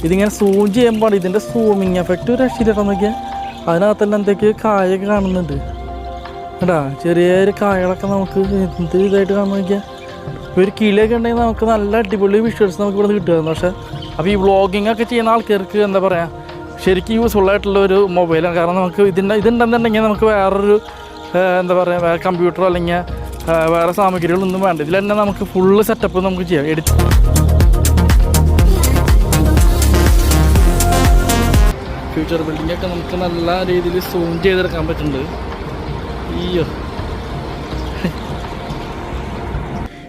ഇതിങ്ങനെ സൂം ചെയ്യുമ്പോൾ ഇതിൻ്റെ സൂമിങ് എഫക്റ്റ് ഒരു രക്ഷയിലിട്ട് നോക്കിയാൽ അതിനകത്തെല്ലാം എന്തൊക്കെയോ കായൊക്കെ കാണുന്നുണ്ട് കേട്ടാ. ചെറിയൊരു കായകളൊക്കെ നമുക്ക് എന്ത് ഇതായിട്ട് കാണുന്ന നോക്കിയാൽ ഒരു കിളിയൊക്കെ ഉണ്ടെങ്കിൽ നമുക്ക് നല്ല അടിപൊളി വിഷ്വൽസ് നമുക്ക് ഇവിടെ കിട്ടുമായിരുന്നു. പക്ഷേ അപ്പോൾ ഈ വ്ളോഗിങ് ഒക്കെ ചെയ്യുന്ന ആൾക്കാർക്ക് എന്താ പറയുക ശരിക്കും യൂസ്ഫുൾ ആയിട്ടുള്ള ഒരു മൊബൈലാണ്. കാരണം നമുക്ക് ഇതുണ്ടെന്നുണ്ടെങ്കിൽ നമുക്ക് വേറൊരു എന്താ പറയുക വേറെ കമ്പ്യൂട്ടറോ അല്ലെങ്കിൽ വേറെ സാമഗ്രികളൊന്നും വേണ്ട. ഇതിൽ തന്നെ നമുക്ക് ഫുള്ള് സെറ്റപ്പ് നമുക്ക് ചെയ്യാം. ഫ്യൂച്ചർ ബിൽഡിങ്ങൊക്കെ നമുക്ക് നല്ല രീതിയിൽ സൂം ചെയ്തെടുക്കാൻ പറ്റുന്നുണ്ട്. അയ്യോ,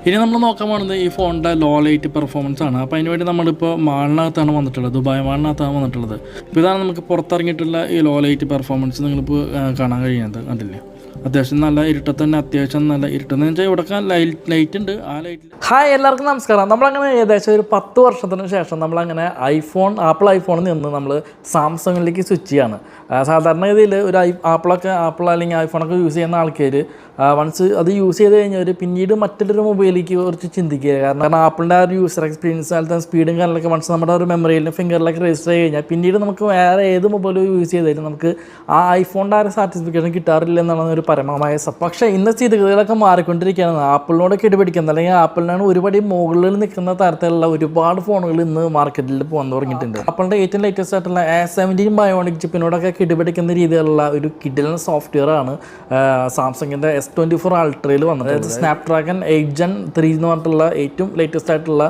ഇനി നമ്മൾ നോക്കാൻ പോകുന്നത് ഈ ഫോണിൻ്റെ ലോ ലൈറ്റ് പെർഫോമൻസ് ആണ്. അപ്പോൾ അതിന് വേണ്ടി നമ്മളിപ്പോൾ മാളിനകത്താണ് വന്നിട്ടുള്ളത്, ദുബായ് മാളിനകത്താണ് വന്നിട്ടുള്ളത്. അപ്പോൾ ഇതാണ് നമുക്ക് പുറത്തിറങ്ങിയിട്ടുള്ള ഈ ലോ ലൈറ്റ് പെർഫോമൻസ് നിങ്ങളിപ്പോൾ കാണാൻ കഴിയുന്നത്. കണ്ടില്ലേ, അത്യാവശ്യം നല്ല ഇരുട്ടത്ത് തന്നെ, അത്യാവശ്യം നല്ല ഇരുട്ടെന്ന് വെച്ചാൽ ഇവിടെ ലൈറ്റ് ഉണ്ട്. ആ ലൈറ്റിൽ ഹായ് എല്ലാവർക്കും നമസ്കാരം. നമ്മളങ്ങനെ ഏകദേശം ഒരു 10 വർഷത്തിന് ശേഷം നമ്മളങ്ങനെ ആപ്പിൾ ഐഫോണിൽ നിന്ന് നമ്മൾ സാംസങ്ങിലേക്ക് സ്വിച്ച് ചെയ്യാണ്. സാധാരണ രീതിയിൽ ഒരു ആപ്പിൾ അല്ലെങ്കിൽ ഐഫോണൊക്കെ യൂസ് ചെയ്യുന്ന ആൾക്കാർ വൺസ് അത് യൂസ് ചെയ്ത് കഴിഞ്ഞാൽ പിന്നീട് മറ്റൊരു മൊബൈലിലേക്ക് കുറച്ച് ചിന്തിക്കുക. കാരണം ആപ്പിളിൻ്റെ ആ ഒരു യൂസർ എക്സ്പീരിയൻസ് അതിലത്തെ സ്പീഡും കാര്യങ്ങളൊക്കെ വൺസ് നമ്മുടെ ഒരു മെമ്മറിയിലും ഫിംഗറിലൊക്കെ രജിസ്റ്റർ ചെയ്ത് കഴിഞ്ഞാൽ പിന്നീട് നമുക്ക് വേറെ ഏത് മൊബൈലും യൂസ് ചെയ്താലും നമുക്ക് ആ ഐഫോണിൻ്റെ ആ ഒരു സാറ്റിസ്ഫിക്കേഷൻ കിട്ടാറില്ല എന്നാണ് ഒരു പരമമായ സത്യം. പക്ഷേ ഇന്ന് സ്ഥിതിഗതികളൊക്കെ മാറിക്കൊണ്ടിരിക്കുകയാണ്. ആപ്പിളിനോട് കിടപിടിക്കുന്നത് അല്ലെങ്കിൽ ആപ്പിളിനാണ് ഒരുപാട് മുകളിൽ നിൽക്കുന്ന തരത്തിലുള്ള ഒരുപാട് ഫോണുകൾ ഇന്ന് മാർക്കറ്റിൽ പോകാൻ തുടങ്ങിയിട്ടുണ്ട്. ആപ്പിളിൻ്റെ ഏറ്റവും ലേറ്റസ്റ്റ് ആയിട്ടുള്ള A17 ബയോണിക് ചിപ്പിനോടൊക്കെ കിടപിടിക്കുന്ന രീതിയിലുള്ള ഒരു കിഡിലൻ സോഫ്റ്റ്വെയർ ആണ് സാംസങ്ങിൻ്റെ S24 അൾട്രയിൽ വന്നത്. അതായത് സ്നാപ്ഡ്രാഗൺ 8 Gen 3 എന്ന് പറഞ്ഞിട്ടുള്ള ഏറ്റവും ലേറ്റസ്റ്റ് ആയിട്ടുള്ള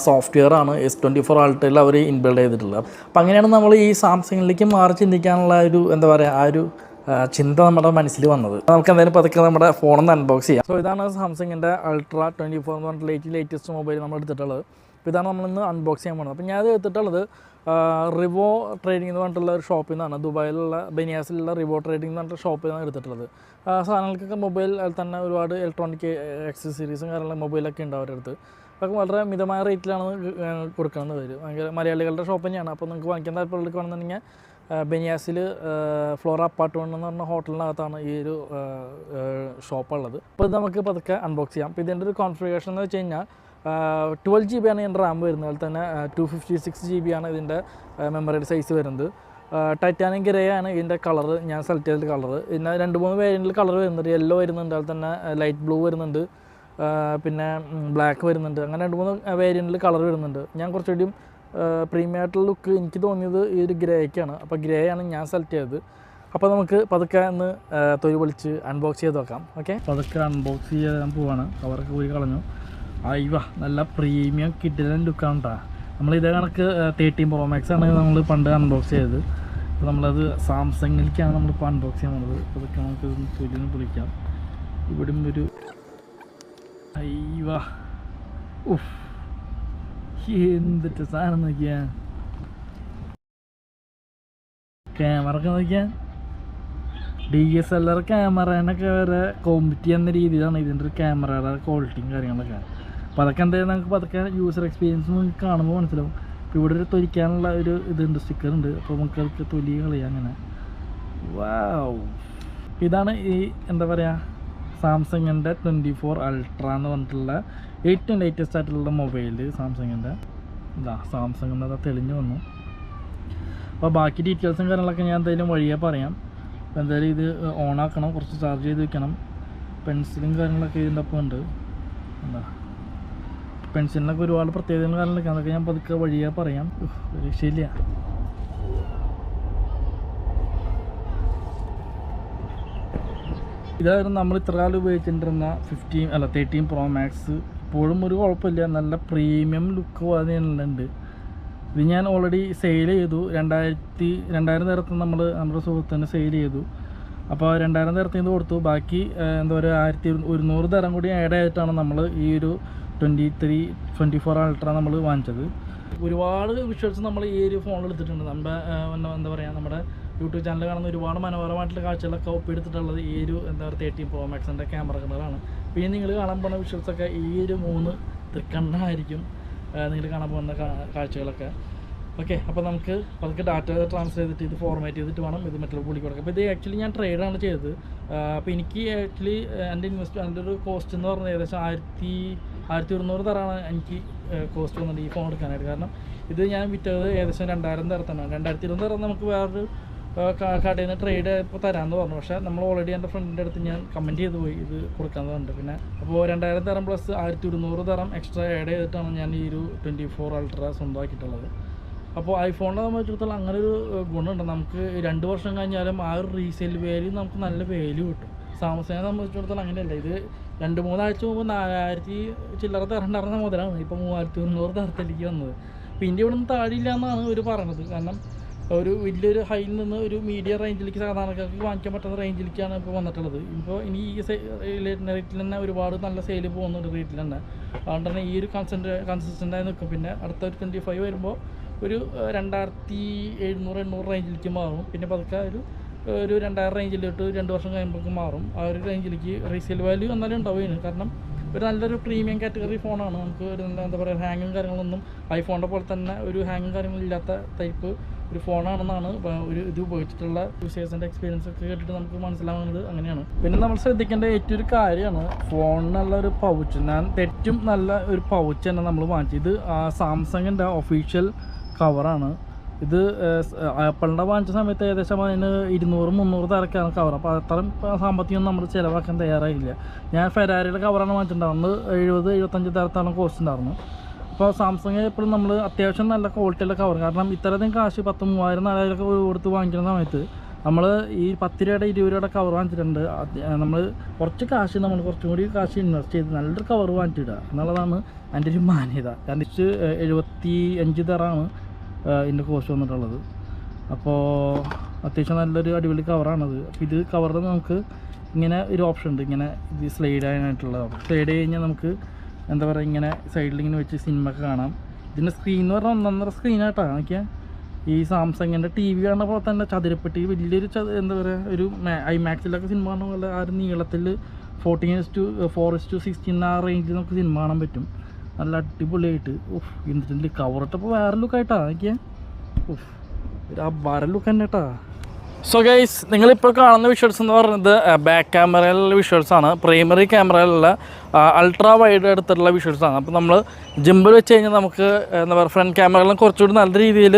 സോഫ്റ്റ്വെയർ ആണ് S24 അൾട്രയിൽ അവർ ഇൻബിൽഡ് ചെയ്തിട്ടുള്ളത്. അപ്പം അങ്ങനെയാണ് നമ്മൾ ഈ സാംസങ്ങിലേക്ക് മാറി ചിന്തിക്കാനുള്ള ഒരു എന്താ പറയുക ആ ഒരു ചിന്ത നമ്മുടെ മനസ്സിൽ വന്നത്. നമുക്ക് എന്തായാലും പതുക്കെ നമ്മുടെ ഫോണൊന്ന് അൺബോക്സ് ചെയ്യാം. സോ ഇതാണ് സാംസങ്ങിൻ്റെ അൾട്ര 24 എന്ന് പറഞ്ഞിട്ടുള്ള ലേറ്റസ്റ്റ് മൊബൈൽ നമ്മൾ എടുത്തിട്ടുള്ളത്. അപ്പോൾ ഇതാണ് നമ്മളിന്ന് അൺബോക്സ് ചെയ്യാൻ പോകുന്നത്. അപ്പോൾ ഞാനത് എടുത്തിട്ടുള്ളത് റിവോ ട്രേഡിംഗ് എന്ന് പറഞ്ഞിട്ടുള്ള ഒരു ഷോപ്പിൽ നിന്നാണ്, ദുബായിലുള്ള ബനിയാസിലുള്ള റിവോ ട്രേഡിംഗ് എന്ന് പറഞ്ഞിട്ടുള്ള ഷോപ്പിൽ നിന്നാണ് എടുത്തിട്ടുള്ളത്. സാധനങ്ങൾക്കൊക്കെ മൊബൈൽ തന്നെ ഒരുപാട് ഇലക്ട്രോണിക് ആക്സസറീസും കാര്യങ്ങളും മൊബൈലൊക്കെ ഉണ്ട് അവരുടെ അടുത്ത്. അതൊക്കെ വളരെ മിതമായ റേറ്റിലാണ് കൊടുക്കുന്നത്. ഭയങ്കര മലയാളികളുടെ ഷോപ്പ് തന്നെയാണ്. അപ്പോൾ നിങ്ങൾക്ക് വാങ്ങിക്കാൻ താല്പര്യമുള്ളവർക്ക് വേണമെന്നുണ്ടെങ്കിൽ ബനിയാസിൽ ഫ്ലോറ അപ്പാർട്ട്മെൻറ്റ് എന്ന് പറഞ്ഞ ഹോട്ടലിനകത്താണ് ഈ ഒരു ഷോപ്പുള്ളത്. അപ്പോൾ ഇത് നമുക്ക് പതുക്കെ അൺബോക്സ് ചെയ്യാം. അപ്പോൾ ഇതിൻ്റെ ഒരു കോൺഫിഗറേഷൻ എന്ന് വെച്ച് കഴിഞ്ഞാൽ 12 GB ആണ് ഇതിൻ്റെ റാം വരുന്നത്. അതുപോലെ തന്നെ 256 GB ആണ് ഇതിൻ്റെ മെമ്മറിയുടെ സൈസ് വരുന്നത്. ടൈറ്റാനിയം ഗ്രേ ആണ് ഇതിൻ്റെ കളറ്, ഞാൻ സെലക്ട് ചെയ്തിട്ട് കളറ്. പിന്നെ 2-3 വേരിയൻറ്റിൽ കളർ വരുന്നുണ്ട്. യെല്ലോ വരുന്നുണ്ട്, അതുപോലെ തന്നെ ലൈറ്റ് ബ്ലൂ വരുന്നുണ്ട്, പിന്നെ ബ്ലാക്ക് വരുന്നുണ്ട്. അങ്ങനെ 2-3 വേരിയൻറ്റിൽ കളർ വരുന്നുണ്ട്. ഞാൻ കുറച്ചുകൂടിയും പ്രീമിയം ആയിട്ടുള്ള ലുക്ക് എനിക്ക് തോന്നിയത് ഈ ഒരു ഗ്രേക്കാണ്. അപ്പോൾ ഗ്രേ ആണ് ഞാൻ സെലക്ട് ചെയ്തത്. അപ്പോൾ നമുക്ക് പതുക്കെ ഒന്ന് തൊലി പൊളിച്ച് അൺബോക്സ് ചെയ്ത് നോക്കാം. ഓക്കെ, പതുക്കെ അൺബോക്സ് ചെയ്യാൻ പോവാണ്. കവറൊക്കെ പോയി കളഞ്ഞു. അയ്യോ, നല്ല പ്രീമിയം കിഡിലൻ ലുക്കാണ് കേട്ടോ. നമ്മളിതേ കണക്ക് 13 Pro Max ആണ് നമ്മൾ പണ്ട് അൺബോക്സ് ചെയ്തത്. അപ്പോൾ നമ്മളത് സാംസങ്ങിലേക്കാണ് നമ്മളിപ്പോൾ അൺബോക്സ് ചെയ്യാൻ പോകുന്നത്. അതൊക്കെ നമുക്ക് തൊലിന്ന് പൊളിക്കാം. ഇവിടെയും ഒരു അയ്യോ ഉഫ് എന്തിട്ട് സാധനം നോക്കിയാൽ, ക്യാമറ ഒക്കെ നോക്കിയാൽ DSLR ക്യാമറേനൊക്കെ വരെ കോമ്പറ്റ് ചെയ്യുന്ന രീതിയിലാണ് ഇതിൻ്റെ ഒരു ക്യാമറയുടെ ക്വാളിറ്റിയും കാര്യങ്ങളൊക്കെ. അപ്പോൾ അതൊക്കെ എന്തായാലും നമുക്ക് പതുക്കെ യൂസർ എക്സ്പീരിയൻസ് നമുക്ക് കാണുമ്പോൾ മനസ്സിലാവും. ഇപ്പോൾ ഇവിടെ ഒരു തൊലിക്കാനുള്ള ഒരു ഇതുണ്ട്, സ്റ്റിക്കർ ഉണ്ട്. അപ്പോൾ നമുക്ക് അതൊക്കെ തൊലി കളയാം അങ്ങനെ. വാവ്, ഇതാണ് ഈ എന്താ പറയുക സാംസങ്ങിൻ്റെ 24 അൾട്ര എന്ന് പറഞ്ഞിട്ടുള്ള ഏറ്റവും ലേറ്റസ്റ്റ് ആയിട്ടുള്ള മൊബൈൽ സാംസങ്ങിൻ്റെ. സാംസങ്ങിൻ്റെ അത് തെളിഞ്ഞു വന്നു. അപ്പോൾ ബാക്കി ഡീറ്റെയിൽസും കാര്യങ്ങളൊക്കെ ഞാൻ എന്തായാലും വഴിയെ പറയാം. അപ്പോൾ എന്തായാലും ഇത് ഓണാക്കണം, കുറച്ച് ചാർജ് ചെയ്ത് വെക്കണം. പെൻസിലും കാര്യങ്ങളൊക്കെ ഇതിൻ്റെ ഒപ്പം ഉണ്ട്. എന്താ പെൻസിലിനൊക്കെ ഒരുപാട് പ്രത്യേകതകളും കാര്യങ്ങളൊക്കെ അതൊക്കെ ഞാൻ പതുക്കെ വഴിയെ പറയാം. രക്ഷയില്ല. ഇതായിരുന്നു നമ്മൾ ഇത്ര കാലം ഉപയോഗിച്ചിട്ടിരുന്ന 13 Pro Max. ഇപ്പോഴും ഒരു കുഴപ്പമില്ല, നല്ല പ്രീമിയം ലുക്ക് അതിനുണ്ട്. ഇത് ഞാൻ ഓൾറെഡി സെയിൽ ചെയ്തു. 2000 നേരത്ത് നമ്മുടെ സുഹൃത്തിന് സെയിൽ ചെയ്തു. അപ്പോൾ 2000 നേരത്തിൽ നിന്ന് കൊടുത്തു. ബാക്കി എന്താ പറയുക 1100 തരം കൂടി ആഡ് ആയിട്ടാണ് നമ്മൾ ഈ ഒരു 24 അൾട്ര നമ്മൾ വാങ്ങിച്ചത്. ഒരുപാട് വിഷ്വൽസ് നമ്മൾ ഈ ഒരു ഫോണിൽ എടുത്തിട്ടുണ്ട്. നമ്മുടെ എന്താ പറയുക നമ്മുടെ യൂട്യൂബ് ചാനൽ കാണുന്ന ഒരുപാട് മനോഹരമായിട്ടുള്ള കാഴ്ചകളൊക്കെ ഒപ്പിയെടുത്തിട്ടുള്ളത് ഈ ഒരു എന്താ പറയുക 13 Pro Maxൻ്റെ ക്യാമറകളാണ്. പിന്നെ നിങ്ങൾ കാണാൻ പോകുന്ന വിഷ്വൽസൊക്കെ ഈ ഒരു 3 തൃക്കണ്ണായിരിക്കും നിങ്ങൾ കാണാൻ പോകുന്ന കാഴ്ചകളൊക്കെ. ഓക്കെ, അപ്പോൾ നമുക്ക് പതുക്കെ ഡാറ്റ ട്രാൻസ്ഫർ ചെയ്തിട്ട് ഇത് ഫോർമാറ്റ് ചെയ്തിട്ട് വേണം ഇത് മറ്റുള്ള പുള്ളി കൊടുക്കുക. അപ്പോൾ ഇത് ആക്ച്വലി ഞാൻ ട്രേഡാണ് ചെയ്തത്. അപ്പോൾ എനിക്ക് ആക്ച്വലി എൻ്റെ ഒരു കോസ്റ്റ് എന്ന് പറഞ്ഞാൽ ഏകദേശം 1200 തരാണ് എനിക്ക് കോസ്റ്റ് വന്നിട്ട് ഈ ഫോൺ എടുക്കാനായിട്ട്. കാരണം ഇത് ഞാൻ വിറ്റത് ഏകദേശം 2000 തരത്താണ്. 2020 തരം നമുക്ക് വേറൊരു കടയിൽ നിന്ന് ട്രേഡ് ഇപ്പോൾ തരാമെന്ന് പറഞ്ഞു. പക്ഷേ നമ്മൾ ഓൾറെഡി എൻ്റെ ഫ്രണ്ടിൻ്റെ അടുത്ത് ഞാൻ കമൻറ്റ് ചെയ്ത് പോയി ഇത് കൊടുക്കാമെന്ന് പറഞ്ഞിട്ട്. പിന്നെ അപ്പോൾ 2000 തരം പ്ലസ് 1200 തരം എക്സ്ട്രാ ആഡ് ചെയ്തിട്ടാണ് ഞാൻ ഈ ഒരു 24 അൾട്ര സ്വന്തമാക്കിയിട്ടുള്ളത്. അപ്പോൾ ഐഫോണിനെ സംബന്ധിച്ചിടത്തോളം അങ്ങനെ ഒരു ഗുണമുണ്ട്, നമുക്ക് 2 വർഷം കഴിഞ്ഞാലും ആ ഒരു റീസെയിൽ വാല്യൂ നമുക്ക് നല്ല വാല്യൂ കിട്ടും. സാംസങ്ങിനെ സംബന്ധിച്ചിടത്തോളം അങ്ങനെയല്ല. ഇത് 2-3 ആഴ്ച മുമ്പ് 4000 ചില്ലറ തരണ്ടായിരുന്ന മുതലാണ് ഇപ്പോൾ 3300 തരത്തിലേക്ക് വന്നത്. അപ്പോൾ ഇന്ത്യ ഇവിടെ നിന്ന് താഴെയില്ല എന്നാണ് ഇവർ പറഞ്ഞത്. കാരണം ഒരു വലിയൊരു ഹൈയിൽ നിന്ന് ഒരു മീഡിയം റേഞ്ചിലേക്ക് സാധാരണക്കാർക്ക് വാങ്ങിക്കാൻ പറ്റുന്ന റേഞ്ചിലേക്കാണ് ഇപ്പോൾ വന്നിട്ടുള്ളത്. ഇപ്പോൾ ഇനി ഈ റേറ്റിൽ തന്നെ ഒരുപാട് നല്ല സെയിൽ പോകുന്നുണ്ട് റേറ്റിൽ തന്നെ. അതുകൊണ്ട് തന്നെ ഈ ഒരു കൺസിസ്റ്റൻ്റായി നിൽക്കും. പിന്നെ അടുത്ത ഒരു 25 വരുമ്പോൾ ഒരു 2700-800 റേഞ്ചിലേക്ക് മാറും. പിന്നെ പതുക്കെ ഒരു 2000 റേഞ്ചിലോട്ട് 2 വർഷം കഴിയുമ്പോഴേക്കും മാറും. ആ ഒരു റേഞ്ചിലേക്ക് റീസെയിൽ വാല്യൂ എന്നാലും ഉണ്ടാവുകയാണ്. കാരണം ഒരു നല്ലൊരു പ്രീമിയം കാറ്റഗറി ഫോണാണ്. നമുക്ക് ഒരു എന്താ പറയുക, ഹാങ്ങും കാര്യങ്ങളൊന്നും ഐഫോണിൻ്റെ പോലെ തന്നെ ഒരു ഹാങ്ങും കാര്യങ്ങളില്ലാത്ത ടൈപ്പ് ഒരു ഫോണാണെന്നാണ് ഇത് ഉപയോഗിച്ചിട്ടുള്ള യൂസേഴ്സിൻ്റെ എക്സ്പീരിയൻസ് ഒക്കെ കേട്ടിട്ട് നമുക്ക് മനസ്സിലാവുന്നത് അങ്ങനെയാണ്. പിന്നെ നമ്മൾ ശ്രദ്ധിക്കേണ്ട ഏറ്റവും ഒരു കാര്യമാണ് ഫോണിനുള്ള ഒരു പൗച്ച്. ഞാൻ ഏറ്റവും നല്ല ഒരു പൗച്ച് തന്നെ നമ്മൾ വാങ്ങിച്ചത്. ഇത് സാംസങ്ങിൻ്റെ ഒഫീഷ്യൽ കവറാണ്. ഇത് ആപ്പിളിൻ്റെ വാങ്ങിച്ച സമയത്ത് ഏകദേശം അതിന് 200-300 തരക്കാണ് കവർ. അപ്പോൾ അത്രയും സാമ്പത്തികം നമ്മൾ ചിലവാക്കാൻ തയ്യാറായില്ല. ഞാൻ ഫെരാരിയുടെ കവറാണ് വാങ്ങിച്ചിട്ടുണ്ടാവുന്നത്. 70-75 തരത്താണ് കോസ്റ്റ് ഉണ്ടായിരുന്നു. അപ്പോൾ സാംസങ് എപ്പോഴും നമ്മൾ അത്യാവശ്യം നല്ല ക്വാളിറ്റിയുള്ള കവർ, കാരണം ഇത്രയധികം കാശ് 10,000-4000 കൊടുത്ത് വാങ്ങിക്കുന്ന സമയത്ത് നമ്മൾ ഈ 10 രൂപയുടെ 20 രൂപയുടെ കവർ വാങ്ങിച്ചിട്ടുണ്ട്. നമ്മൾ കുറച്ച് കാശ് നമ്മൾ കുറച്ചും കൂടി കാശ് ഇൻവെസ്റ്റ് ചെയ്ത് നല്ലൊരു കവർ വാങ്ങിച്ചിടുക എന്നുള്ളതാണ് എൻ്റെ ഒരു മാന്യത. കാരണം 75 തരാണ് ഇതിൻ്റെ കോസ്റ്റ് വന്നിട്ടുള്ളത്. അപ്പോൾ അത്യാവശ്യം നല്ലൊരു അടിപൊളി കവറാണത്. അപ്പോൾ ഇത് കവറിൽ നമുക്ക് ഇങ്ങനെ ഒരു ഓപ്ഷൻ ഉണ്ട്, ഇങ്ങനെ ഇത് സ്ലൈഡ് ചെയ്യാനായിട്ടുള്ള. സ്ലൈഡ് കഴിഞ്ഞാൽ നമുക്ക് എന്താ പറയുക, ഇങ്ങനെ സൈഡിൽ ഇങ്ങനെ വെച്ച് സിനിമ ഒക്കെ കാണാം. ഇതിൻ്റെ സ്ക്രീൻ എന്ന് പറഞ്ഞാൽ 1.5 സ്ക്രീനായിട്ടാ. നോക്കിയാൽ ഈ സാംസങ്ങിൻ്റെ TV കാണുന്ന പോലെ തന്നെ ചതുരപ്പെട്ടി വലിയൊരു എന്താ പറയുക, ഒരു ഐമാക്സിലൊക്കെ സിനിമ കാണുന്ന പോലെ ആ ഒരു നീളത്തിൽ 14:4:16 ആ റേഞ്ചിൽ നമുക്ക് സിനിമ കാണാൻ പറ്റും. നല്ല അടിപൊളിയായിട്ട്. എന്നിട്ട് കവറിട്ടപ്പോൾ വേറെ ലുക്കായിട്ടാ. നോക്കിയാൽ ആ വേറെ ലുക്ക് തന്നെ കേട്ടാ. സോ ഗൈസ്, നിങ്ങളിപ്പോൾ കാണുന്ന വിഷ്വൽസ് എന്ന് പറയുന്നത് ബാക്ക് ക്യാമറയിലുള്ള വിഷ്വൽസാണ്. പ്രൈമറി ക്യാമറയിലുള്ള അൾട്രാ വൈഡ് എടുത്തിട്ടുള്ള വിഷ്വൽസാണ്. അപ്പോൾ നമ്മൾ ജിമ്പിൾ വെച്ച് കഴിഞ്ഞാൽ നമുക്ക് എന്താ പറയുക, ഫ്രണ്ട് ക്യാമറകളിലും കുറച്ചുകൂടി നല്ല രീതിയിൽ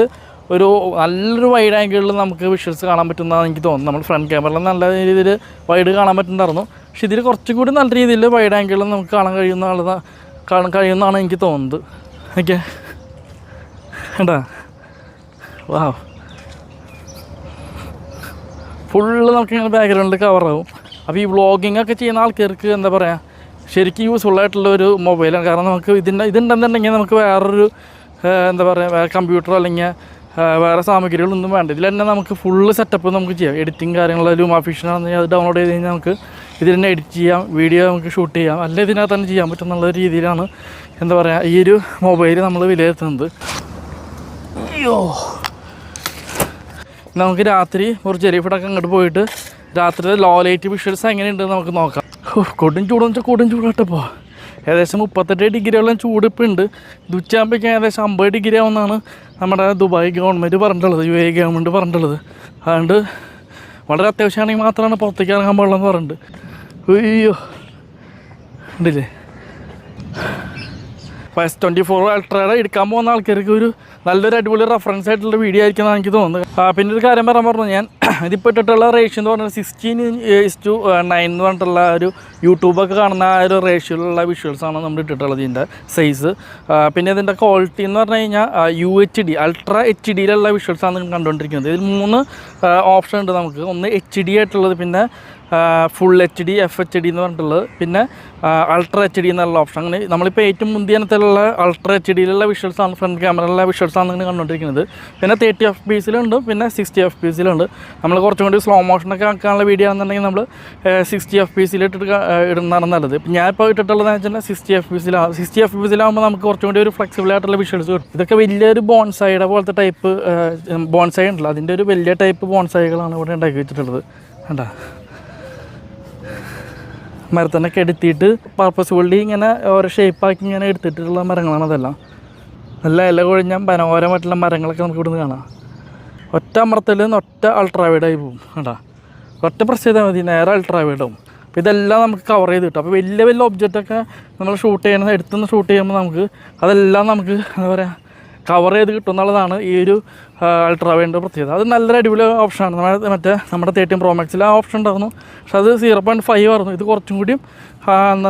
നല്ലൊരു വൈഡ് ആംഗിളിൽ നമുക്ക് വിഷ്വൽസ് കാണാൻ പറ്റുന്നതാണ് എനിക്ക് തോന്നുന്നത്. നമ്മൾ ഫ്രണ്ട് ക്യാമറയിൽ നല്ല രീതിയിൽ വൈഡ് കാണാൻ പറ്റുന്നുണ്ടായിരുന്നു. പക്ഷേ ഇതിൽ കുറച്ചും കൂടി നല്ല രീതിയിൽ വൈഡ് ആംഗിളിൽ നമുക്ക് കാണാൻ കഴിയുന്നതാണ് എനിക്ക് തോന്നുന്നത്. ഓക്കെ കേട്ടാ, വാ ഫുള്ള് നമുക്കിങ്ങനെ ബാക്ക്ഗ്രൗണ്ടിൽ കവറാവും. അപ്പോൾ ഈ വ്ളോഗിങ് ഒക്കെ ചെയ്യുന്ന ആൾക്കാർക്ക് എന്താ പറയുക, ശരിക്കും യൂസ്ഫുള്ളായിട്ടുള്ളൊരു മൊബൈലാണ്. കാരണം നമുക്ക് ഇതുണ്ടെന്നുണ്ടെങ്കിൽ നമുക്ക് വേറൊരു എന്താ പറയുക, വേറെ കമ്പ്യൂട്ടറോ അല്ലെങ്കിൽ വേറെ സാമഗ്രികളൊന്നും വേണ്ട. ഇതിൽ തന്നെ നമുക്ക് ഫുള്ള് സെറ്റപ്പ് നമുക്ക് ചെയ്യാം. എഡിറ്റിങ് കാര്യങ്ങൾ ലൂമാഫിഷനാണെന്നുണ്ടെങ്കിൽ അത് ഡൗൺലോഡ് ചെയ്ത് കഴിഞ്ഞാൽ നമുക്ക് ഇതിൽ തന്നെ എഡിറ്റ് ചെയ്യാം, വീഡിയോ നമുക്ക് ഷൂട്ട് ചെയ്യാം, അല്ല ഇതിനകത്ത് തന്നെ ചെയ്യാൻ പറ്റുന്നുള്ള രീതിയിലാണ് എന്താ പറയുക ഈ ഒരു മൊബൈൽ നമ്മൾ വിലയിരുത്തുന്നത്. അയ്യോ, നമുക്ക് രാത്രി ഒരു ചെറിയ ഫുഡൊക്കെ അങ്ങോട്ട് പോയിട്ട് രാത്രി ലോ ലൈറ്റ് വിഷ്വൽസ് എങ്ങനെയുണ്ടെന്ന് നമുക്ക് നോക്കാം. കൊടും ചൂടെന്ന് വെച്ചാൽ കൊടും ചൂടായിട്ടപ്പോൾ ഏകദേശം 38 ഡിഗ്രിയോളം ചൂട് ഇപ്പോൾ ഉണ്ട്. ഇത് ഉച്ചയാകുമ്പോഴേക്കും ഏകദേശം 50 ഡിഗ്രി ആവുമെന്നാണ് നമ്മുടെ ദുബായ് ഗവൺമെൻറ് പറഞ്ഞിട്ടുള്ളത്, UAE ഗവൺമെൻറ് പറഞ്ഞിട്ടുള്ളത്. അതുകൊണ്ട് വളരെ അത്യാവശ്യമാണെങ്കിൽ മാത്രമാണ് പുറത്തേക്ക് ഇറങ്ങാൻ പാടുള്ളതെന്ന് പറഞ്ഞിട്ടുണ്ട്. അയ്യോ ഉണ്ടല്ലേ, S24 അൾട്രയുടെ എടുക്കാൻ പോകുന്ന ആൾക്കാർക്ക് ഒരു നല്ലൊരു അടിപൊളി റെഫറൻസ് ആയിട്ടുള്ള വീഡിയോ ആയിരിക്കും എനിക്ക് തോന്നുന്നത്. പിന്നെ ഒരു കാര്യം പറയാൻ പറഞ്ഞു, ഞാൻ ഇതിപ്പോൾ ഇട്ടിട്ടുള്ള റേഷ്യോ എന്ന് പറഞ്ഞാൽ 16:9 എന്ന് പറഞ്ഞിട്ടുള്ള ഒരു യൂട്യൂബൊക്കെ കാണുന്ന ആ ഒരു റേഷ്യോയിലുള്ള വിഷ്വൽസാണ് നമ്മൾ ഇട്ടിട്ടുള്ളത്. ഇതിൻ്റെ സൈസ് പിന്നെ ഇതിൻ്റെ ക്വാളിറ്റി എന്ന് പറഞ്ഞു കഴിഞ്ഞാൽ UHD അൾട്രാ HDയിലുള്ള വിഷ്വൽസാണ് നിങ്ങൾ കണ്ടുകൊണ്ടിരിക്കുന്നത്. ഇതിൽ 3 ഓപ്ഷൻ ഉണ്ട് നമുക്ക്. ഒന്ന് HD ആയിട്ടുള്ളത്, പിന്നെ ഫുൾ HD FHD എന്ന് പറഞ്ഞിട്ടുള്ളത്, പിന്നെ അൾട്രാ HD എന്നുള്ള ഓപ്ഷൻ. അങ്ങനെ നമ്മളിപ്പോൾ ഏറ്റവും മുന്തിയനത്തിലുള്ള അൾട്രാ HDയിലുള്ള വിഷ്വൽസാണ്, ഫ്രണ്ട് ക്യാമറയിലുള്ള വിഷ്വൽസാണ് നിങ്ങൾ കണ്ടുകൊണ്ടിരിക്കുന്നത്. പിന്നെ 30 FPS പിന്നെ 60 FPS നമ്മൾ കുറച്ചും കൂടി സ്ലോ മോഷനൊക്കെ ആക്കാനുള്ള വീഡിയോ ആണെന്നുണ്ടെങ്കിൽ നമ്മൾ 60 FPS ഇടുന്നതാണ് നല്ലത്. ഇപ്പം ഞാൻ ഇപ്പോൾ ഇട്ടിട്ടുള്ളതെന്ന് വെച്ചാൽ 60 FPS നമുക്ക് കുറച്ചും കൂടി ഒരു ഫ്ലെക്സിബിൾ ആയിട്ടുള്ള വിഷ്വൽസ് കിട്ടും. ഇതൊക്കെ വലിയൊരു ബോൺസൈയുടെ പോലത്തെ ടൈപ്പ് ബോൺസൈ ഉണ്ടല്ലോ, അതിൻ്റെ ഒരു വലിയ ടൈപ്പ് ബോൺസൈകളാണ് ഇവിടെ ഉണ്ടാക്കി വെച്ചിട്ടുള്ളത്. കണ്ടാ, മരത്തിനൊക്കെ എടുത്തിട്ട് പർപ്പസ്ഫുള്ളി ഇങ്ങനെ ഓരോ ഷേപ്പാക്കി ഇങ്ങനെ എടുത്തിട്ടുള്ള മരങ്ങളാണ് അതെല്ലാം. നല്ല ഇല കൊഴിഞ്ഞ മനോഹരമായിട്ടുള്ള മരങ്ങളൊക്കെ നമുക്ക് ഇവിടുന്ന് കാണാം. ഒറ്റ അമർത്തൽ ഒറ്റ അൾട്രാവൈഡായി പോകും. കണ്ടാ, ഒറ്റ പ്രസ് ചെയ്താൽ മതി, നേരെ അൾട്രാവൈഡാവും. അപ്പോൾ ഇതെല്ലാം നമുക്ക് കവർ ചെയ്ത് കിട്ടും. അപ്പോൾ വലിയ വലിയ ഒബ്ജക്റ്റൊക്കെ നമ്മൾ ഷൂട്ട് ചെയ്യുന്നത് എടുത്തുനിന്ന് ഷൂട്ട് ചെയ്യുമ്പോൾ നമുക്ക് അതെല്ലാം നമുക്ക് എന്താ പറയുക കവർ ചെയ്ത് കിട്ടും എന്നുള്ളതാണ് ഈ ഒരു അൾട്രാ വൈഡിൻ്റെ പ്രത്യേകത. അത് നല്ലൊരു അടിപൊളി ഓപ്ഷനാണ്. നമ്മുടെ 13 Pro Maxൽ ആ ഓപ്ഷൻ ഉണ്ടായിരുന്നു, പക്ഷെ അത് 0.5 ആയിരുന്നു. ഇത് കുറച്ചും കൂടിയും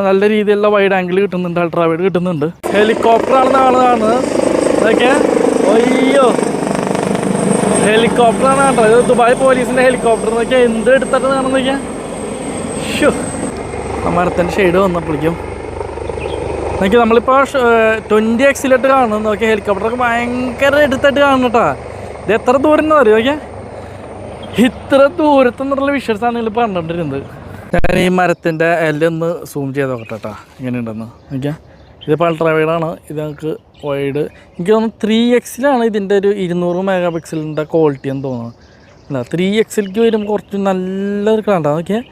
നല്ല രീതിയിലുള്ള വൈഡ് ആംഗിൾ കിട്ടുന്നുണ്ട്, അൾട്രാ വൈഡ് കിട്ടുന്നുണ്ട്. ഹെലികോപ്റ്ററാണെന്ന് ആളാണ് ഇതൊക്കെ. അയ്യോ, ഹെലികോപ്റ്ററാണ് കേട്ടോ. ഇത് ദുബായ് പോലീസിൻ്റെ ഹെലികോപ്റ്റർ എന്നൊക്കെ എന്ത് എടുത്തിട്ട് കാണുന്നൊക്കെ. ഷോ, ആ മരത്തിൻ്റെ ഷെയ്ഡ് വന്നപ്പോഴേക്കും നോക്കി നമ്മളിപ്പോൾ 20x കാണുന്നത് നോക്കി. ഹെലികോപ്റ്ററൊക്കെ ഭയങ്കര എടുത്തായിട്ട് കാണുന്നു കേട്ടോ. ഇത് എത്ര ദൂരം എന്ന് അറിയോ നോക്കിയാൽ, ഇത്ര ദൂരത്തുനിന്നുള്ള വിഷ്വൽസാണ് നിങ്ങൾ പറഞ്ഞിട്ടിരുന്നത്. ഞാൻ ഈ മരത്തിൻ്റെ എല്ലൊന്ന് സൂം ചെയ്ത് നോക്കട്ടെ കേട്ടോ ഇങ്ങനെയുണ്ടെന്ന് നോക്കിയാൽ. ഇതിപ്പോൾ അൾട്രാ വൈഡാണ്. ഇത് നമുക്ക് വൈഡ് എനിക്ക് തോന്നുന്നു 3x ഇതിൻ്റെ ഒരു 200 മെഗാപിക്സലിൻ്റെ ക്വാളിറ്റി എന്ന് തോന്നുന്നു. അല്ല 3x വരുമ്പോൾ കുറച്ച് നല്ലൊരു കണ്ടാ നോക്കിയാൽ.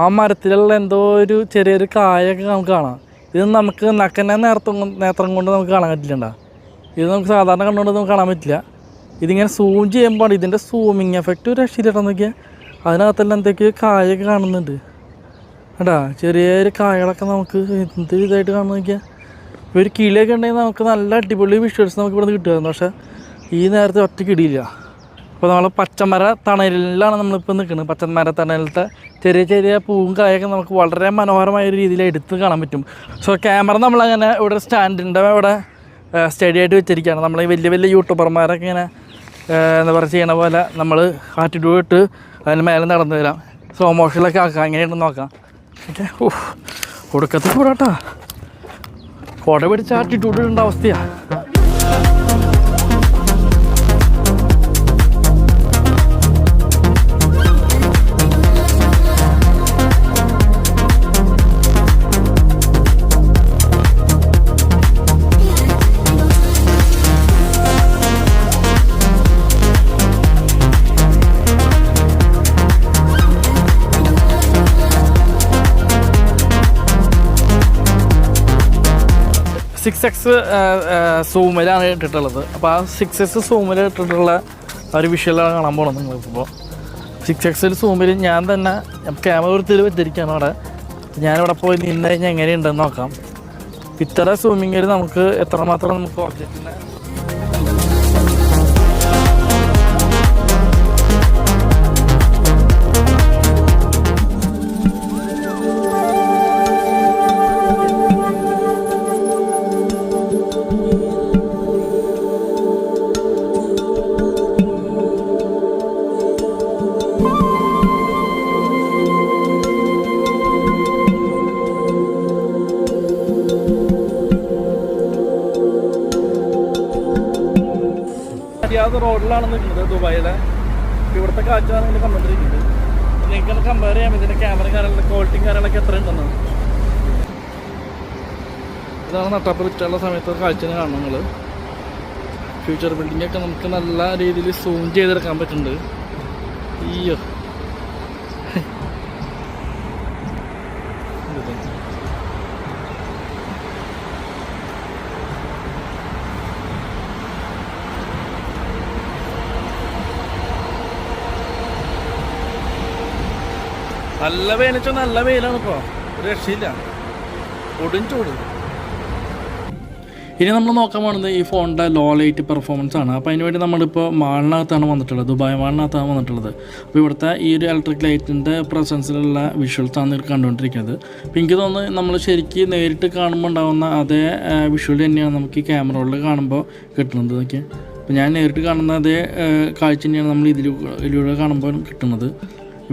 ആ മരത്തിലുള്ള എന്തോ ഒരു ചെറിയൊരു കായൊക്കെ നമുക്ക് കാണാം. ഇത് നമുക്ക് നക്കനെ നേത്രം കൊണ്ട് നമുക്ക് കാണാൻ പറ്റില്ലണ്ട. ഇത് നമുക്ക് സാധാരണ കണ്ടുകൊണ്ട് നമുക്ക് കാണാൻ പറ്റില്ല. ഇതിങ്ങനെ സൂം ചെയ്യുമ്പോൾ ഇതിൻ്റെ സൂമിങ് എഫക്റ്റ് ഒരു രക്ഷയിലിട്ടാൽ നോക്കിയാൽ അതിനകത്തെല്ലാം എന്തൊക്കെയോ കായൊക്കെ കാണുന്നുണ്ട് കേട്ടാ. ചെറിയൊരു കായകളൊക്കെ നമുക്ക് എന്ത് ഇതായിട്ട് കാണുന്ന നോക്കിയാൽ. ഒരു കിളിയൊക്കെ ഉണ്ടെങ്കിൽ നമുക്ക് നല്ല അടിപൊളി വിഷ്വൽസ് നമുക്ക് ഇവിടെ നിന്ന് കിട്ടുമായിരുന്നു. പക്ഷേ ഈ നേരത്തെ ഒറ്റ കിടിയില്ല. അപ്പോൾ നമ്മൾ പച്ചമര തണലിലാണ് നമ്മളിപ്പോൾ നിൽക്കുന്നത്. പച്ചമര തണലത്തെ ചെറിയ ചെറിയ പൂവും കായൊക്കെ നമുക്ക് വളരെ മനോഹരമായ ഒരു രീതിയിൽ എടുത്ത് കാണാൻ പറ്റും. സോ ക്യാമറ നമ്മളങ്ങനെ ഇവിടെ സ്റ്റാൻഡിൻ്റെ ഇവിടെ സ്റ്റഡി ആയിട്ട് വെച്ചിരിക്കുകയാണ്. നമ്മൾ ഈ വലിയ വലിയ യൂട്യൂബർമാരൊക്കെ ഇങ്ങനെ എന്താ പറയുക ചെയ്യണ പോലെ നമ്മൾ ആറ്റിറ്റ്യൂഡ് ഇട്ട് അതിന് മേലെ നടന്നു വരാം. സ്ലോ മോഷനിലൊക്കെ ആക്കാം, എങ്ങനെയുണ്ടെന്ന് നോക്കാം. ഓക്കെ, ഒടുക്കത്തിൽ കൂടാട്ടാ ഫോട്ടോ പിടിച്ച് ആറ്റിറ്റ്യൂഡ് ഇടേണ്ട അവസ്ഥയാണ്. 6x സൂമിലാണ് ഇട്ടിട്ടുള്ളത്. അപ്പോൾ ആ 6x സൂമിൽ ഇട്ടിട്ടുള്ള ഒരു വിഷ്വലാണ് കാണാൻ പോകണം നിങ്ങളിപ്പോൾ. 6x സൂമിൽ ഞാൻ തന്നെ ക്യാമറ ഒരു വെച്ചിരിക്കുകയാണ് അവിടെ. ഞാനിവിടെ പോയി നിന്ന് കഴിഞ്ഞാൽ എങ്ങനെയുണ്ടെന്ന് നോക്കാം. ഇത്ര സൂമിങ്ങിൽ നമുക്ക് എത്രമാത്രം നമുക്ക് ഓബ്ജക്റ്റിനെ റോഡിലാണ് നിൽക്കുന്നത് ദുബായിലെ. ഇവിടുത്തെ കാഴ്ചയാണ് നിങ്ങൾ കണ്ടുകൊണ്ടിരിക്കുന്നത്. നിങ്ങൾക്ക് കമ്പയർ ചെയ്യാം ഇതിൻ്റെ ക്യാമറ കാര്യങ്ങളുടെ ക്വാളിറ്റിയും കാര്യങ്ങളൊക്കെ എത്ര ഉണ്ടെന്ന്. ഇതാണ് നട്ടപ്പുറത്തുള്ള സമയത്ത് കാഴ്ച കാണുന്നത്. നിങ്ങൾ ഫ്യൂച്ചർ ബിൽഡിങ്ങൊക്കെ നമുക്ക് നല്ല രീതിയിൽ സൂം ചെയ്തെടുക്കാൻ പറ്റുന്നുണ്ട്. അയ്യോ, നല്ല വെയിലെച്ചാൽ നല്ല വെയിലാണ് ഇപ്പോൾ, ഒരു രക്ഷയില്ല, കൊടും ചൂട്. ഇനി നമ്മൾ നോക്കാൻ പോകുന്നത് ഈ ഫോണിൻ്റെ ലോ ലൈറ്റ് പെർഫോമൻസ് ആണ്. അപ്പോൾ അതിനുവേണ്ടി നമ്മളിപ്പോൾ മാളിനകത്താണ് വന്നിട്ടുള്ളത്, ദുബായ് മാളിനകത്താണ് വന്നിട്ടുള്ളത്. അപ്പോൾ ഇവിടുത്തെ ഈ ഒരു ഇലക്ട്രിക് ലൈറ്റിൻ്റെ പ്രസൻസിലുള്ള വിഷ്വൽസാണ് നിങ്ങൾ കണ്ടുകൊണ്ടിരിക്കുന്നത്. അപ്പോൾ എനിക്ക് തോന്നുന്നു നമ്മൾ ശരിക്കും നേരിട്ട് കാണുമ്പോൾ ഉണ്ടാകുന്ന അതേ വിഷ്വൽ തന്നെയാണ് നമുക്ക് ഈ ക്യാമറകളിൽ കാണുമ്പോൾ കിട്ടുന്നത്. ഓക്കെ, അപ്പോൾ ഞാൻ നേരിട്ട് കാണുന്ന അതേ കാഴ്ച തന്നെയാണ് നമ്മൾ ഇതിലൂടെ കാണുമ്പോൾ കിട്ടുന്നത്.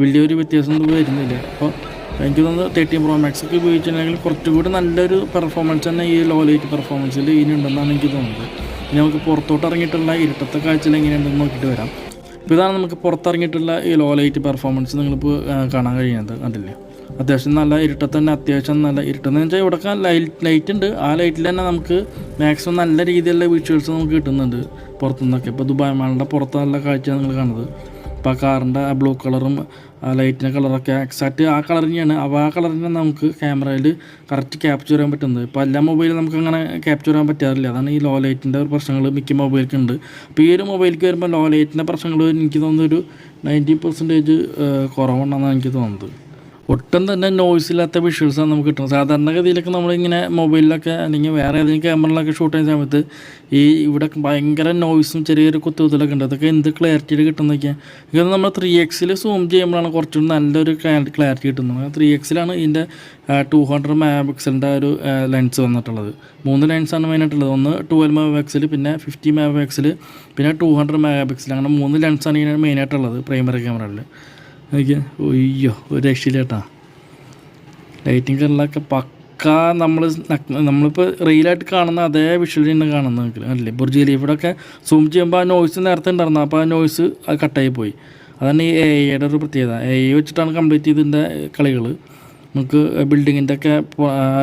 വലിയൊരു വ്യത്യാസം വരുന്നില്ല. അപ്പോൾ എനിക്ക് തോന്നുന്നത് 13 Pro Max ഒക്കെ ഉപയോഗിച്ചിട്ടുണ്ടെങ്കിൽ കുറച്ചുകൂടി നല്ലൊരു പെർഫോമൻസ് തന്നെ ഈ ലോ ലൈറ്റ് പെർഫോമൻസിൽ ഇനിയുണ്ടെന്നാണ് എനിക്ക് തോന്നുന്നത്. ഇനി നമുക്ക് പുറത്തോട്ട് ഇറങ്ങിയിട്ടുള്ള ഇരുട്ടത്തെ കാഴ്ചയിൽ എങ്ങനെയുണ്ടെന്ന് നോക്കിയിട്ട് വരാം. ഇപ്പോൾ ഇതാണ് നമുക്ക് പുറത്തിറങ്ങിയിട്ടുള്ള ഈ ലോ ലൈറ്റ് പെർഫോമൻസ് നിങ്ങളിപ്പോൾ കാണാൻ കഴിയുന്നത്. കണ്ടില്ലേ, അത്യാവശ്യം നല്ല ഇരുട്ടത്ത് തന്നെ, അത്യാവശ്യം നല്ല ഇരുട്ടെന്ന് വെച്ചാൽ ഇവിടെ ലൈറ്റ് ഉണ്ട്. ആ ലൈറ്റിൽ തന്നെ നമുക്ക് മാക്സിമം നല്ല രീതിയിലുള്ള വിഷ്വൽസ് നമുക്ക് കിട്ടുന്നുണ്ട് പുറത്തുനിന്നൊക്കെ. ഇപ്പോൾ ദുബായ് മാളിൻ്റെ പുറത്ത് നല്ല കാഴ്ചയാണ് നിങ്ങൾ കാണുന്നത്. അപ്പോൾ ആ കാറിൻ്റെ ആ ബ്ലൂ കളറും ആ ലൈറ്റിൻ്റെ കളറൊക്കെ എക്സാക്റ്റ് ആ കളർ തന്നെയാണ്. അപ്പോൾ ആ കളറിനെ നമുക്ക് ക്യാമറയിൽ കറക്റ്റ് ക്യാപ്ചർ ചെയ്യാൻ പറ്റുന്നത്. ഇപ്പോൾ എല്ലാ മൊബൈലും നമുക്ക് അങ്ങനെ ക്യാപ്ചർ ചെയ്യാൻ പറ്റാറില്ല. അതാണ് ഈ ലോ ലൈറ്റിൻ്റെ പ്രശ്നങ്ങൾ മിക്ക മൊബൈലിക്കുണ്ട്. അപ്പോൾ ഈ ഒരു മൊബൈലിലേക്ക് വരുമ്പോൾ ലോ ലൈറ്റിൻ്റെ പ്രശ്നങ്ങൾ എനിക്ക് തോന്നുന്നൊരു 90% കുറവുണ്ടെന്നാണ് എനിക്ക് തോന്നുന്നത്. ഒട്ടും തന്നെ നോയ്സ് ഇല്ലാത്ത വിഷ്വൽസാണ് നമുക്ക് കിട്ടുന്നത്. സാധാരണഗതിയിലൊക്കെ നമ്മളിങ്ങനെ മൊബൈലിലൊക്കെ അല്ലെങ്കിൽ വേറെ ഏതെങ്കിലും ക്യാമറയിലൊക്കെ ഷൂട്ട് ചെയ്യുന്ന സമയത്ത് ഇവിടെ ഭയങ്കര നോയ്സും ചെറിയൊരു കുത്തുകുത്തലൊക്കെ ഉണ്ട്. അതൊക്കെ എന്ത് ക്ലാരിറ്റിയിൽ കിട്ടുന്നതൊക്കെയാണ്. ഇത് നമ്മൾ 3x സൂം ചെയ്യുമ്പോഴാണ് കുറച്ചുകൂടി നല്ലൊരു ക്ലാരിറ്റി കിട്ടുന്നത്. 3x ഇതിൻ്റെ 200 MP ഒരു ലെൻസ് വന്നിട്ടുള്ളത്. 3 ലെൻസാണ് മെയിനായിട്ടുള്ളത്. ഒന്ന് 12 MP, പിന്നെ 50 MP, പിന്നെ 200 MP. അങ്ങനെ 3 ലെൻസാണ് ഇതിന് മെയിനായിട്ടുള്ളത് പ്രൈമറി ക്യാമറയിൽ. ഓക്കെ, ഒയ്യോ ഒരു രക്ഷയില്ല കേട്ടാ. ലൈറ്റിംഗ് കറിലൊക്കെ പക്കാ നമ്മളിപ്പോൾ റീലായിട്ട് കാണുന്ന അതേ വിഷ്വൽ തന്നെ കാണുന്നത് അല്ലേ. ബുർജ് ഖലീഫയുടെയൊക്കെ സൂം ചെയ്യുമ്പോൾ ആ നോയ്സ് നേരത്തെ ഉണ്ടായിരുന്നു. അപ്പോൾ ആ നോയ്സ് അത് കട്ടായി പോയി. അതാണ് ഈ AI ഒരു പ്രത്യേകത. AI വെച്ചിട്ടാണ് കംപ്ലീറ്റ് ചെയ്തതിൻ്റെ കളികൾ. നമുക്ക് ബിൽഡിങ്ങിൻ്റെ ഒക്കെ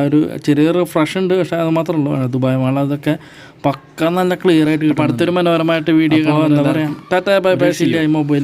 ഒരു ചെറിയ റിഫ്രഷ് ഉണ്ട്. പക്ഷേ അത് മാത്രമല്ല, ദുബായ് മാൾ അതൊക്കെ പക്ക നല്ല ക്ലിയർ ആയിട്ട് കിട്ടും. അടുത്തൊരു മനോഹരമായിട്ട് വീഡിയോ കാണാൻ എന്താ പറയുക. Tata bye bye. ശരിയായി മൊബൈൽ